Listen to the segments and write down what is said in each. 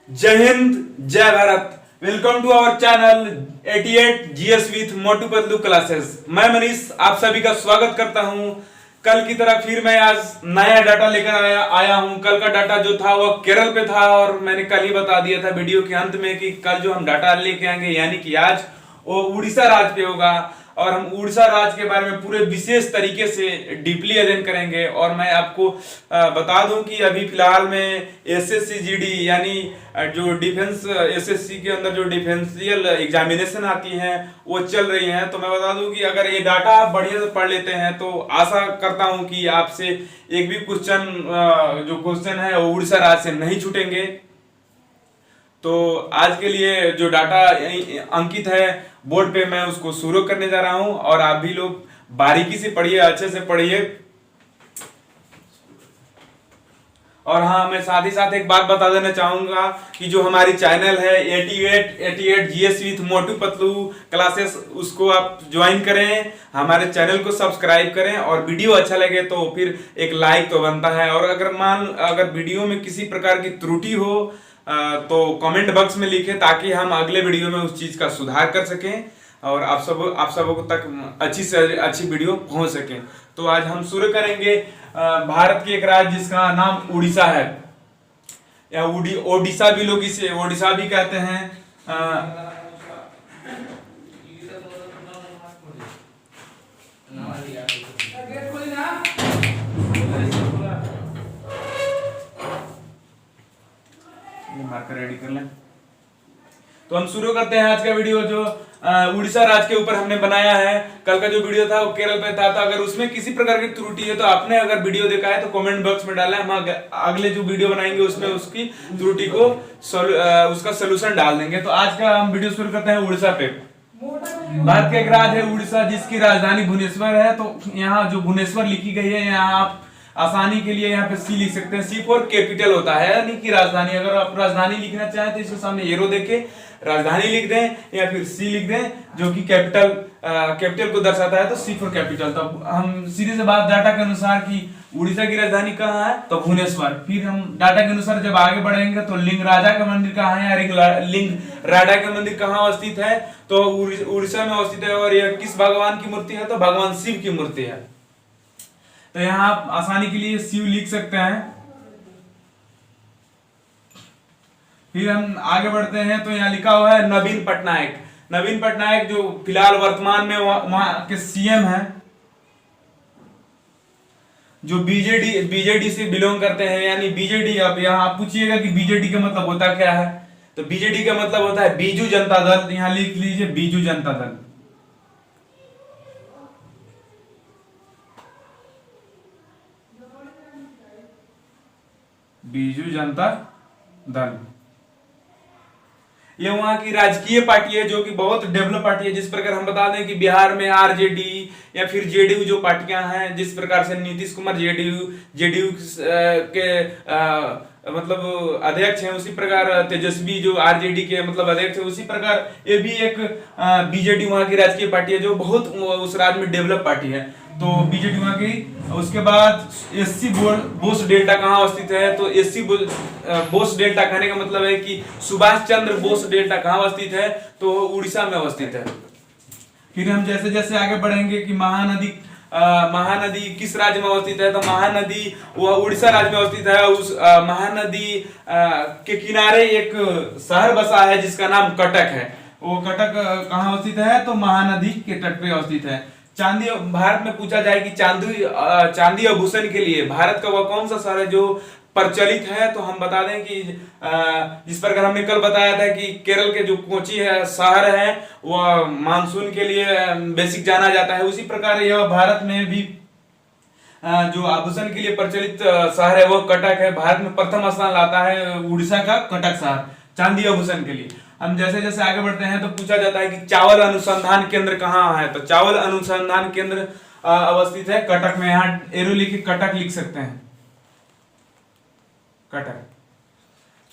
जय हिंद, जय Bharat. Welcome to our channel 88 GS with Motu Patlu classes. मैं मनीष आप सभी का स्वागत करता हूं। कल की तरह फिर मैं आज नया डाटा लेकर आया हूं। कल का डाटा जो था वो केरल पे था और मैंने कल ही बता दिया था वीडियो के अंत में कि कल जो हम डाटा लेके आएंगे यानी कि आज वो उड़ीसा राज्य पे होगा और हम उड़ीसा राज्य के बारे में पूरे विशेष तरीके से डीपली अध्ययन करेंगे। और मैं आपको बता दूं कि अभी फिलहाल में एसएससी जीडी यानी जो डिफेंस एसएससी के अंदर जो डिफेंशियल एग्जामिनेशन आती हैं वो चल रही हैं। तो मैं बता दूं कि अगर ये डाटा आप बढ़िया से पढ़ लेते हैं तो आशा करता हूं कि आपसे एक भी जो क्वेश्चन है वो उड़ीसा राज्य से नहीं छूटेंगे। तो आज के लिए जो डाटा अंकित है बोर्ड पे मैं उसको शुरू करने जा रहा हूं और आप भी लोग बारीकी से पढ़िए, अच्छे से पढ़िए। और हाँ, मैं साथ ही साथ एक बात बता देना चाहूंगा कि जो हमारी चैनल है 88 GS with Motu Patlu classes, उसको आप ज्वाइन करें, हमारे चैनल को सब्सक्राइब करें और वीडियो अच्छा लगे तो फिर एक लाइक तो बनता है। और अगर वीडियो में किसी प्रकार की त्रुटि हो तो कमेंट बॉक्स में लिखें ताकि हम अगले वीडियो में उस चीज का सुधार कर सकें और आप सबको तक अच्छी से अच्छी वीडियो पहुंच सके। तो आज हम शुरू करेंगे भारत के एक राज्य जिसका नाम उड़ीसा है या ओडिशा भी, लोग इसे ओडिशा भी कहते हैं। मार्कर रेडी कर लें। तो हम शुरू करते हैं आज का वीडियो जो उड़ीसा राज्य के ऊपर हमने बनाया है। कल का जो वीडियो था वो केरल पे था, तो अगर उसमें किसी प्रकार की त्रुटि है तो आपने अगर वीडियो देखा है तो कमेंट बॉक्स में डालें। हम अगले जो वीडियो बनाएंगे उसमें उसकी त्रुटि को उसका सोल्यूशन डाल देंगे। तो आज का हम वीडियो शुरू करते हैं उड़ीसा पे। भारत का एक राज्य है उड़ीसा जिसकी राजधानी भुवनेश्वर है। तो यहाँ जो भुवनेश्वर लिखी गई है, यहाँ आप आसानी के लिए यहाँ पे सी लिख सकते हैं। सी फॉर कैपिटल होता है यानी कि राजधानी। अगर आप राजधानी लिखना चाहें तो इसके सामने एरो देके राजधानी लिख दें या फिर सी लिख दें जो कि कैपिटल को दर्शाता है, तो सी फॉर कैपिटल। तो हम सीधे से बात डाटा के अनुसार कि उड़ीसा की राजधानी कहाँ है, तो भुवनेश्वर। फिर हम डाटा के अनुसार जब आगे बढ़ेंगे तो लिंग राजा का मंदिर कहाँ है या लिंग राजा का मंदिर कहाँ अवस्थित है, तो उड़ीसा में अवस्थित है। और यह किस भगवान की मूर्ति है, तो भगवान शिव की मूर्ति है। तो यहाँ आप आसानी के लिए शिव लिख सकते हैं। फिर हम आगे बढ़ते हैं तो यहाँ लिखा हुआ है नवीन पटनायक। नवीन पटनायक जो फिलहाल वर्तमान में वहां के सीएम हैं, जो बीजेडी से बिलोंग करते हैं यानी बीजेडी। अब यहाँ आप पूछिएगा कि बीजेडी का मतलब होता क्या है, तो बीजेडी का मतलब होता है बीजू जनता दल। यहाँ लिख लीजिए बीजू जनता दल। बीजू जनता दल ये वहां की राजकीय पार्टी है जो कि बहुत डेवलप पार्टी है। जिस प्रकार हम बता दें कि बिहार में आरजेडी या फिर जेडीयू जो पार्टियां हैं, जिस प्रकार से नीतीश कुमार जेडीयू के मतलब अध्यक्ष हैं, उसी प्रकार तेजस्वी जो आरजेडी के मतलब अध्यक्ष है, उसी प्रकार ये भी एक बीजेडी वहां की राजकीय पार्टी है जो बहुत उस राज्य में डेवलप पार्टी है। तो बीजेडी वहां की। उसके बाद एससी बोस डेल्टा कहाँ अवस्थित है, तो एससी बोस डेल्टा कहने का मतलब है कि सुभाष चंद्र बोस डेल्टा कहाँ अवस्थित है, तो उड़ीसा में अवस्थित है। फिर हम जैसे जैसे आगे बढ़ेंगे कि महानदी किस राज्य में अवस्थित है, तो महानदी वह उड़ीसा राज्य में अवस्थित है। उस महानदी के किनारे एक शहर बसा है जिसका नाम कटक है। वो कटक कहाँ अवस्थित है, तो महानदी के तट पे अवस्थित है। चांदी भारत में पूछा जाए कि चांदी आभूषण के लिए भारत का वह कौन सा शहर है जो प्रचलित है, तो हम बता दें कि जिस प्रकार हमने कल बताया था कि केरल के जो कोची है शहर है वह मानसून के लिए बेसिक जाना जाता है, उसी प्रकार यह भारत में भी जो आभूषण के लिए प्रचलित शहर है वह कटक है। भारत में प्रथम स्थान लाता है उड़ीसा का कटक शहर चांदी आभूषण के लिए। हम जैसे जैसे आगे बढ़ते हैं तो पूछा जाता है कि चावल अनुसंधान केंद्र कहाँ है, तो चावल अनुसंधान केंद्र अवस्थित है कटक में। यहाँ एरो लिख के कटक लिख सकते हैं, कटक।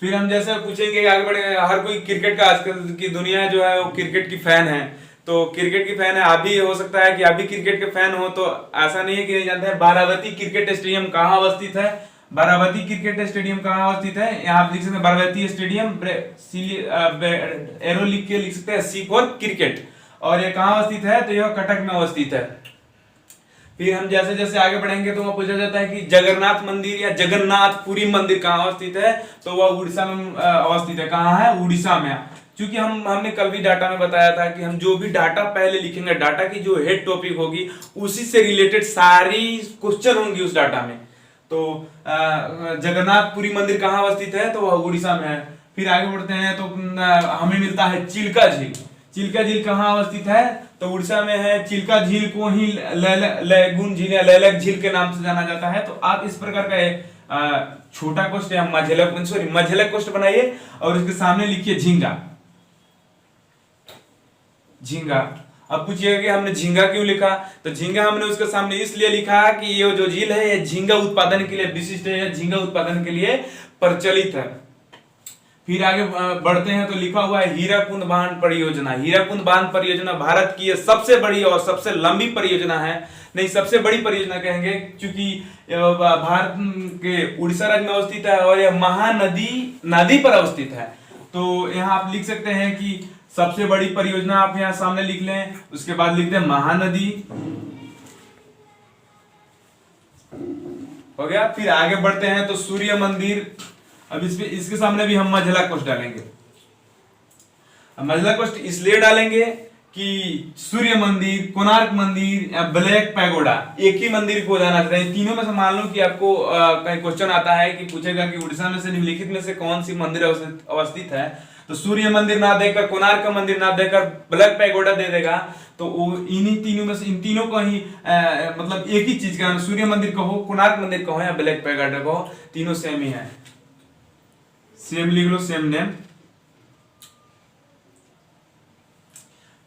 फिर हम जैसे पूछेंगे आगे बढ़े, हर कोई क्रिकेट का आजकल की दुनिया जो है वो क्रिकेट की फैन है, तो क्रिकेट की फैन है। आप भी हो सकता है कि आप भी क्रिकेट के फैन हो, तो ऐसा नहीं है कि नहीं जानते हैं बारावती क्रिकेट स्टेडियम कहाँ अवस्थित है, बारावती क्रिकेट स्टेडियम कहाँ अवस्थित है? यहाँ आप लिख सकते हैं बारावती स्टेडियम, एरो लिख के लिख सकते हैं सी फॉर क्रिकेट। और ये कहाँ अवस्थित है? तो यह कटक में अवस्थित है। फिर हम जैसे जैसे आगे बढ़ेंगे तो वह पूछा जाता है कि जगन्नाथ मंदिर या जगन्नाथपुरी मंदिर कहाँ अवस्थित है? तो वह उड़ीसा में अवस्थित है। कहाँ है? उड़ीसा में। क्योंकि हमने कल भी डाटा में बताया था कि हम जो भी डाटा पहले लिखेंगे, डाटा की जो हेड टॉपिक होगी उसी से रिलेटेड सारी क्वेश्चन होंगी उस डाटा में। तो जगन्नाथपुरी मंदिर कहाँ अवस्थित है? तो वह उड़ीसा में है। फिर आगे बढ़ते हैं तो हमें मिलता है चिल्का झील। चिल्का झील कहाँ अवस्थित है? तो उड़ीसा में है। चिल्का झील को ही लैगून झील या लैलक झील के नाम से जाना जाता है। तो आप इस प्रकार का छोटा क्वेश्चन या मझेलक क्वेश्चन बनाइए और उसके सामने लिखिए झींगा। झींगा। अब पूछिएगा कि हमने झींगा क्यों लिखा? तो झींगा हमने उसके सामने इसलिए लिखा कि ये जो झील है ये झींगा उत्पादन के लिए विशिष्ट है, झींगा उत्पादन के लिए प्रचलित है। फिर आगे बढ़ते हैं तो लिखा हुआ है हीराकुंड बांध परियोजना। हीराकुंड बांध परियोजना भारत की सबसे बड़ी और सबसे लंबी परियोजना है। नहीं, सबसे बड़ी परियोजना कहेंगे क्योंकि भारत के उड़ीसा राज्य में अवस्थित है और यह महानदी पर अवस्थित है। तो यहाँ आप लिख सकते हैं कि सबसे बड़ी परियोजना आप यहाँ सामने लिख लें, उसके बाद लिखते हैं महानदी। हो गया। फिर आगे बढ़ते हैं तो सूर्य मंदिर। अब इसके सामने भी हम मझला क्वेश्चन डालेंगे। मझला क्वेश्चन इसलिए डालेंगे कि सूर्य मंदिर, कोणार्क मंदिर या ब्लैक पैगोडा एक ही मंदिर को जाना चाहते हैं। तीनों में से मान लो कि आपको कहीं क्वेश्चन आता है कि पूछेगा कि उड़ीसा में से निम्नलिखित में से कौन सी मंदिर अवस्थित है, तो सूर्य मंदिर ना देकर, कोणार्क का मंदिर ना देकर ब्लैक पैगोडा दे देगा। तो इन्हीं तीनों में से इन तीनों को ही मतलब एक ही चीज का, सूर्य मंदिर कहो, कोणार्क मंदिर कहो या ब्लैक पैगोडा कहो, तीनों सेम ही है। सेम लिख लो, सेम नेम।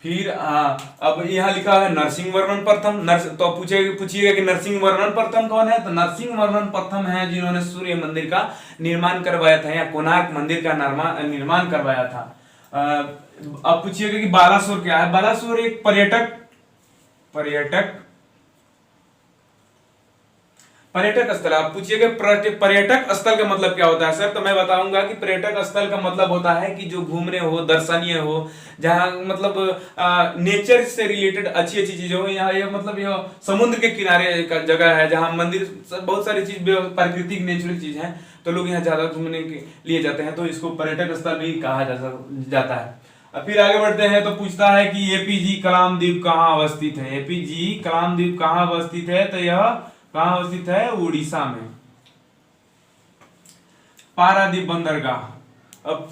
फिर अब यहाँ लिखा है नरसिंह वर्मन प्रथम। तो पूछिएगा कि नरसिंह वर्मन प्रथम कौन है? तो नरसिंह वर्मन प्रथम है जिन्होंने सूर्य मंदिर का निर्माण करवाया था या कोणार्क मंदिर का निर्माण करवाया था। अब पूछिएगा कि बालासोर क्या है? बालासोर एक पर्यटक स्थल। आप पूछिएगा पर्यटक स्थल का मतलब क्या होता है सर? तो मैं बताऊंगा कि पर्यटक स्थल का मतलब होता है कि जो घूमने हो, दर्शनीय हो, जहां मतलब नेचर से रिलेटेड अच्छी अच्छी चीजें हो। यहाँ ये मतलब ये समुद्र के किनारे का जगह है जहां मंदिर, बहुत सारी चीज प्राकृतिक नेचुरल चीज है, तो लोग यहाँ ज्यादा घूमने के लिए जाते हैं, तो इसको पर्यटक स्थल भी कहा जाता है। अब फिर आगे बढ़ते हैं तो पूछता है कि एपीजे कलाम द्वीप कहाँ अवस्थित है? एपीजे कलाम द्वीप कहाँ अवस्थित है? तो यह कहाँ अवस्थित है? उड़ीसा में। पारादीप बंदरगाह। अब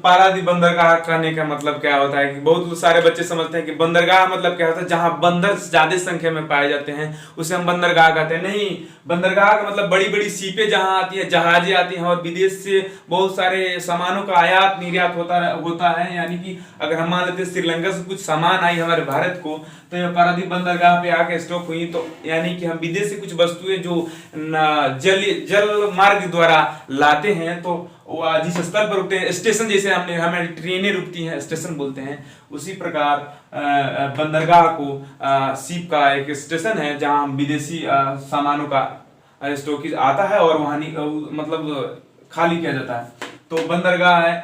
पारादीप बंदरगाह कहने का मतलब क्या होता है कि बहुत सारे बच्चे समझते हैं कि बंदरगाह मतलब क्या होता है, जहां बंदर ज्यादा संख्या में पाए जाते हैं उसे हम बंदरगाह कहते हैं। नहीं, बंदरगाह का मतलब बड़ी बड़ी सीपें जहां आती है, जहाजें आती हैं और विदेश से बहुत सारे सामानों का आयात निर्यात होता है। यानी कि अगर हम मान लेते हैं श्रीलंका से कुछ सामान आई हमारे भारत को, तो ये पारादीप बंदरगाह पे आके स्टॉक हुई, तो यानी कि हम विदेश से कुछ वस्तुएं जो जल मार्ग द्वारा लाते हैं, तो जिस स्थल पर रुकते हैं, स्टेशन जैसे हमें ट्रेनें रुकती हैं, स्टेशन बोलते हैं, उसी प्रकार बंदरगाह को शिप का एक स्टेशन है जहां हम विदेशी सामानों का स्टॉकेज आता है और वहां मतलब खाली किया जाता है। तो बंदरगाह है।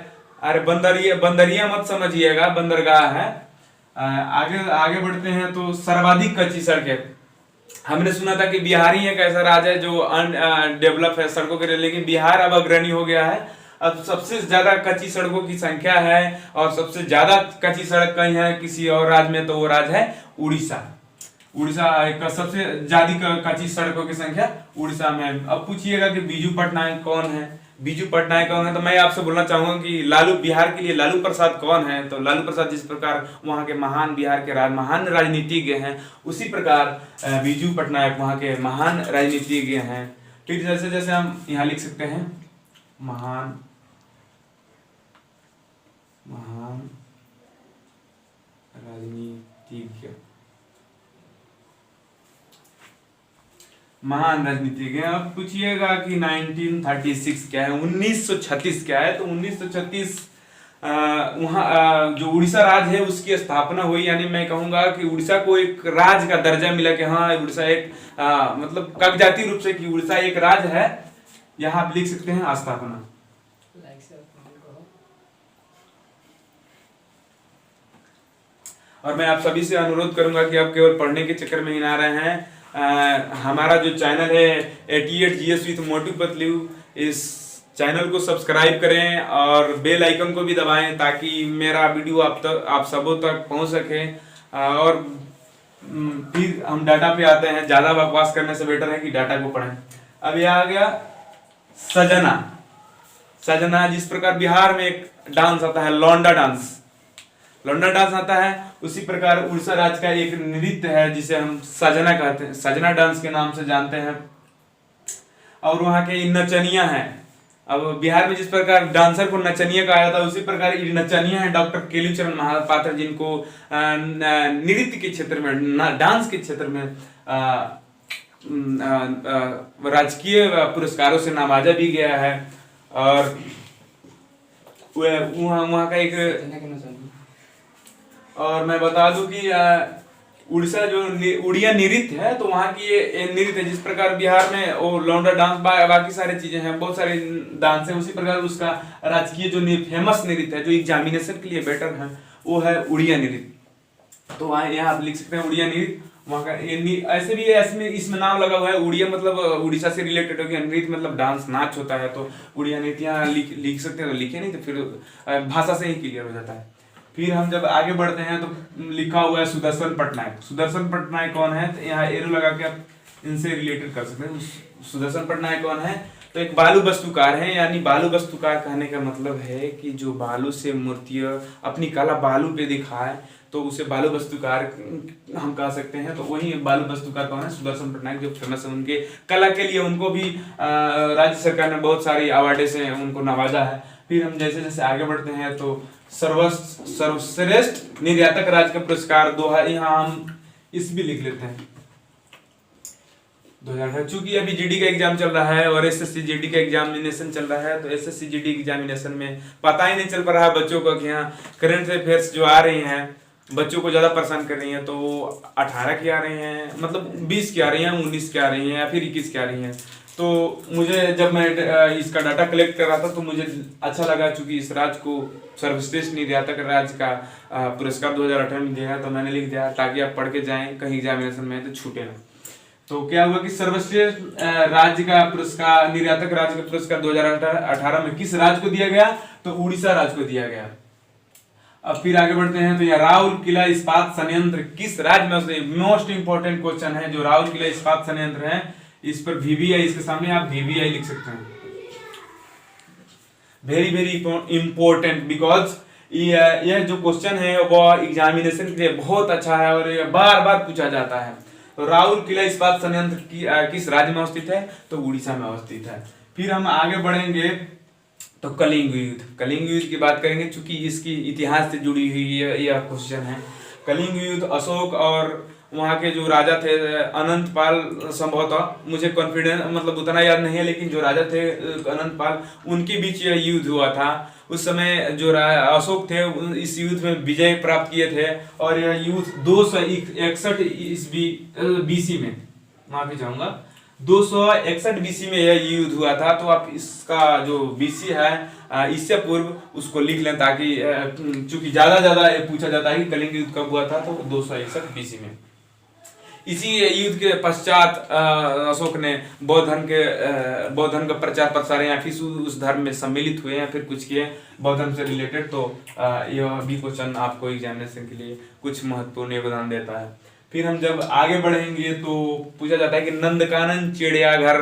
अरे बंदरिया मत समझिएगा, बंदरगाह है। आगे बढ़ते हैं तो सर्वाधिक कच्ची सड़कें। हमने सुना था कि बिहार ही एक ऐसा राज्य है जो अनडेवलप है सड़कों के लिए, लेकिन बिहार अब अग्रणी हो गया है। अब सबसे ज्यादा कच्ची सड़कों की संख्या है और सबसे ज्यादा कच्ची सड़क कहीं है किसी और राज्य में, तो वो राज्य है उड़ीसा। उड़ीसा का सबसे ज्यादा कच्ची सड़कों की संख्या उड़ीसा में। अब पूछिएगा कि बीजू पटनायक कौन है? बीजू पटनायक कौन है? तो मैं आपसे बोलना चाहूंगा कि बिहार के लिए लालू प्रसाद कौन है? तो लालू प्रसाद जिस प्रकार वहां के बिहार के महान राजनीतिज्ञ हैं, उसी प्रकार बीजू पटनायक वहां के महान राजनीतिज्ञ हैं। फिर जैसे जैसे हम यहाँ लिख सकते हैं महान राजनीतिज्ञ, महान राजनीतिज्ञ। अब पूछिएगा कि 1936 क्या है, 1936 क्या है? तो 1936 वहाँ जो उड़ीसा राज्य है उसकी स्थापना हुई, यानी मैं कहूंगा कि उड़ीसा को एक राज्य का दर्जा मिला कि हाँ उड़ीसा एक मतलब कागजाती रूप से कि उड़ीसा एक राज्य है। यहाँ आप लिख सकते हैं स्थापना। और मैं आप सभी से अनुरोध करूंगा कि आप केवल पढ़ने के चक्कर में ही ना रहे हैं। हमारा जो चैनल है 88 GS विथ मोटू पतलू, इस चैनल को सब्सक्राइब करें और बेल आइकन को भी दबाएं ताकि मेरा वीडियो आप सबों तक पहुंच सके। और फिर हम डाटा पे आते हैं। ज्यादा बकवास करने से बेटर है कि डाटा को पढ़ें। अब यह आ गया सजना। सजना जिस प्रकार बिहार में एक डांस आता है लौंडा डांस, लौंडा डांस आता है, उसी प्रकार उड़ीसा राज्य का एक नृत्य है जिसे हम सजना कहते हैं, सजना डांस के नाम से जानते हैं। और वहाँ के नचनिया हैं। अब बिहार में जिस प्रकार डांसर को नचनिया कहा जाता है, उसी प्रकार नचनिया है डॉक्टर केलुचरण महापात्र, जिनको नृत्य के क्षेत्र में, डांस के क्षेत्र में राजकीय पुरस्कारों से नवाजा भी गया है। और वहाँ का एक, और मैं बता दूं कि उड़ीसा जो उड़िया नृत्य है, तो वहाँ की ये नृत्य है जिस प्रकार बिहार में वो लौंडा डांस बाकी सारी चीजें हैं, बहुत सारे डांस है, उसी प्रकार उसका राजकीय जो फेमस नृत्य है जो एग्जामिनेशन के लिए बेटर है वो है उड़िया नृत्य। तो वहाँ यहाँ आप लिख सकते हैं उड़िया नृत्य। वहाँ का ऐसे भी इसमें नाम लगा हुआ है उड़िया, मतलब उड़ीसा से रिलेटेड हो गया। नृत्य मतलब डांस नाच होता है, तो उड़िया नृत्य यहाँ लिख सकते हैं। तो लिखे नहीं तो फिर भाषा से ही क्लियर हो जाता है। फिर हम जब आगे बढ़ते हैं तो लिखा हुआ है सुदर्शन पटनायक। सुदर्शन पटनायक कौन है, तो यहाँ एरो लगा के आप इनसे रिलेटेड कर सकते हैं। सुदर्शन पटनायक कौन है, तो एक बालू वस्तुकार है। यानी बालू वस्तुकार कहने का मतलब है कि जो बालू से मूर्तियां अपनी कला बालू पे दिखाए, तो उसे बालू वस्तुकार हम कह सकते हैं। तो वही बालू वस्तुकार कौन है, सुदर्शन पटनायक, जो फेमस है। उनके कला के लिए उनको भी राज्य सरकार ने बहुत सारी अवार्ड से उनको नवाजा है। फिर हम जैसे जैसे आगे बढ़ते हैं तो सर्वश्रेष्ठ निर्यातक राज्य का पुरस्कार 2000, यहाँ हम इस भी लिख लेते हैं 2018। चूंकि अभी जीडी का एग्जाम चल रहा है और एसएससी जीडी का एग्जामिनेशन चल रहा है, तो एसएससी जीडी एग्जामिनेशन में पता ही नहीं चल पा रहा है बच्चों को कि यहाँ करंट अफेयर्स जो आ रही हैं बच्चों को ज्यादा परेशान कर रही हैं। तो 18 की आ रही हैं, मतलब 20 की आ रही हैं, 19 की आ रही हैं, या फिर 21 की आ रही हैं। तो मुझे जब मैं इसका डाटा कलेक्ट कर रहा था तो मुझे अच्छा लगा, चूंकि इस राज्य को सर्वश्रेष्ठ निर्यातक राज्य का पुरस्कार 2018 में दिया है, तो मैंने लिख दिया ताकि आप पढ़ के जाएं कहीं एग्जामिनेशन में तो छूटे ना। तो क्या हुआ कि सर्वश्रेष्ठ राज्य का पुरस्कार, निर्यातक राज्य का पुरस्कार 2018 में किस राज्य को दिया गया, तो उड़ीसा राज्य को दिया गया। अब फिर आगे बढ़ते हैं तो यह राउरकेला इस्पात संयंत्र किस राज्य में, मोस्ट इंपोर्टेंट क्वेश्चन है जो राउरकेला इस्पात संयंत्र है, इस पर वीवीआई, इसके सामने आप वीवीआई लिख सकते हैं। वेरी वेरी इंपॉर्टेंट, बिकॉज यह जो क्वेश्चन है वो एग्जामिनेशन के लिए बहुत अच्छा है और यह बार बार पूछा जाता है। तो राउरकेला इस्पात संयंत्र किस राज्य में अवस्थित है, तो उड़ीसा में अवस्थित है। फिर हम आगे बढ़ेंगे तो कलिंग युद्ध, कलिंग युद्ध की बात करेंगे चूंकि इसकी इतिहास से जुड़ी हुई यह क्वेश्चन है। कलिंग युद्ध अशोक और वहाँ के जो राजा थे अनंतपाल, संभवतः मुझे कॉन्फिडेंस मतलब उतना याद नहीं है, लेकिन जो राजा थे अनंतपाल उनके बीच यह युद्ध हुआ था। उस समय जो अशोक थे इस युद्ध में विजय प्राप्त किए थे और यह युद्ध 261 ईस्वी BC में, माफी चाहूंगा, 261 BC में यह युद्ध हुआ था। तो आप इसका जो BC है इससे पूर्व उसको लिख लें ताकि चूंकि ज्यादा पूछा जाता है कि कलिंग युद्ध कब हुआ था, तो 261 BC में। इसी युद्ध के पश्चात अशोक ने बौद्ध धर्म का प्रचार प्रसार या फिर उस धर्म में सम्मिलित हुए या फिर कुछ किए बौद्ध धर्म से रिलेटेड। तो यह भी क्वेश्चन आपको एग्जामिनेशन के लिए कुछ महत्वपूर्ण योगदान देता है। फिर हम जब आगे बढ़ेंगे तो पूछा जाता है कि नंदकानन चिड़ियाघर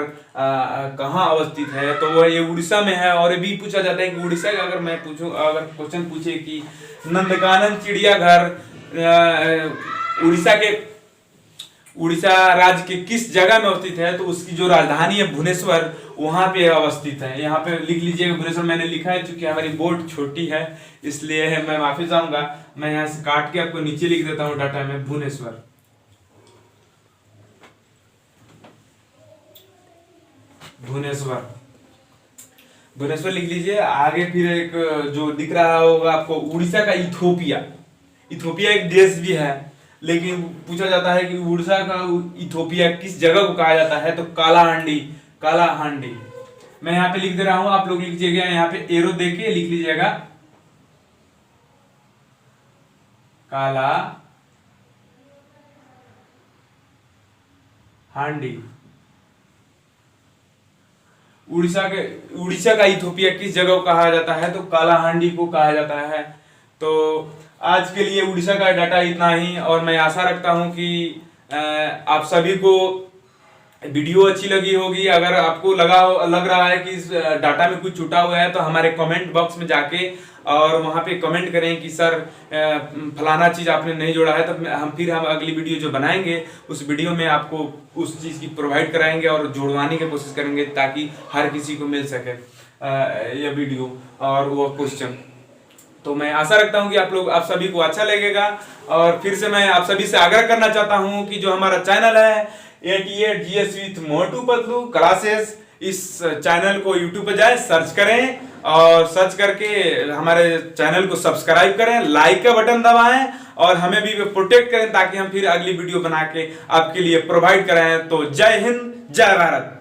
कहाँ अवस्थित है, तो वह ये उड़ीसा में है। और ये भी पूछा जाता है कि उड़ीसा का अगर मैं पूछूं, अगर क्वेश्चन पूछे कि नंदकानन चिड़ियाघर उड़ीसा राज्य के किस जगह में अवस्थित है, तो उसकी जो राजधानी है भुवनेश्वर, वहां पे अवस्थित है। यहाँ पे लिख लीजिएगा भुवनेश्वर, मैंने लिखा है चूंकि हमारी बोर्ड छोटी है इसलिए मैं माफी चाहूंगा। मैं यहाँ से काट के आपको नीचे लिख देता हूँ डाटा में, भुवनेश्वर। भुवनेश्वर लिख लीजिए। आगे फिर एक जो दिख रहा होगा आपको उड़ीसा का इथोपिया। इथोपिया एक देश भी है, लेकिन पूछा जाता है कि उड़ीसा का इथोपिया किस जगह को कहा जाता है, तो कालाहांडी। कालाहांडी मैं यहाँ पे लिख दे रहा हूं, आप लोग लिख लीजिएगा, यहाँ पे एरो देके लिख लीजिएगा काला हांडी। उड़ीसा का इथोपिया किस जगह को कहा जाता है, तो कालाहांडी को कहा जाता है। तो आज के लिए उड़ीसा का डाटा इतना ही, और मैं आशा रखता हूं कि आप सभी को वीडियो अच्छी लगी होगी। अगर आपको लग रहा है कि इस डाटा में कुछ छूटा हुआ है, तो हमारे कमेंट बॉक्स में जाके और वहां पे कमेंट करें कि सर फलाना चीज आपने नहीं जोड़ा है, तो हम अगली वीडियो जो बनाएंगे उस वीडियो में आपको उस चीज की प्रोवाइड कराएंगे और जोड़वाने की कोशिश करेंगे, ताकि हर किसी को मिल सके यह वीडियो और वो क्वेश्चन। तो मैं आशा रखता हूं कि आप सभी को अच्छा लगेगा। और फिर से मैं आप सभी से आग्रह करना चाहता हूं कि जो हमारा चैनल है 88 GS with Motu Patlu classes, इस चैनल को यूट्यूब पे जाए, सर्च करें और सर्च करके हमारे चैनल को सब्सक्राइब करें, लाइक का बटन दबाएं और हमें भी प्रोटेक्ट करें, ताकि हम फिर अगली वीडियो बना के आपके लिए प्रोवाइड कराएं। तो जय हिंद, जय भारत।